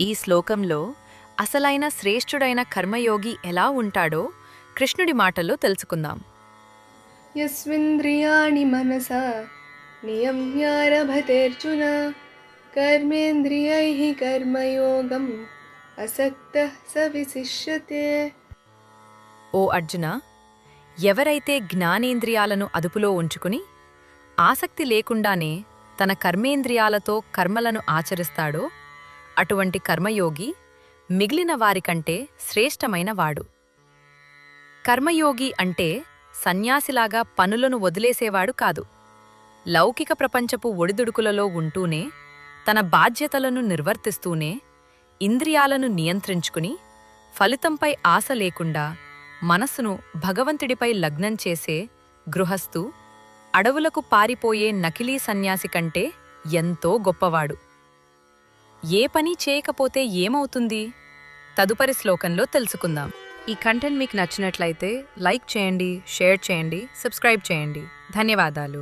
ఈ శ్లోకంలో అసలైన శ్రేష్ఠుడైన కర్మయోగి ఎలా ఉంటాడో కృష్ణుడి మాటల్లో తెలుసుకుందాం. యస్వింద్రియాణి మనసా నియమ్యారభతేర్జున కర్మేంద్రియైః కర్మయోగం అసక్తః స విశిష్యతే. ఓ అర్జున, ఎవరైతే జ్ఞానేంద్రియాలను అదుపులో ఉంచుకుని ఆసక్తి లేకుండానే తన కర్మేంద్రియాలతో కర్మలను ఆచరిస్తాడో అటువంటి కర్మయోగి మిగిలిన వారికంటే శ్రేష్టమైన వాడు. కర్మయోగి అంటే సన్యాసిలాగా పనులను వదిలేసేవాడు కాదు. లౌకిక ప్రపంచపు ఒడిదుడుకులలో ఉంటూనే, తన బాధ్యతలను నిర్వర్తిస్తూనే, ఇంద్రియాలను నియంత్రించుకుని, ఫలితంపై ఆశ లేకుండా మనస్సును భగవంతుడిపై లగ్నం చేసే గృహస్థు, అడవులకు పారిపోయే నకిలీ సన్యాసి కంటే ఎంతో గొప్పవాడు. ఏ పని చేయకపోతే ఏమవుతుంది? తదుపరి శ్లోకంలో తెలుసుకుందాం. ఈ కంటెంట్ మీకు నచ్చినట్లయితే లైక్ చేయండి, షేర్ చేయండి, సబ్స్క్రైబ్ చేయండి. ధన్యవాదాలు.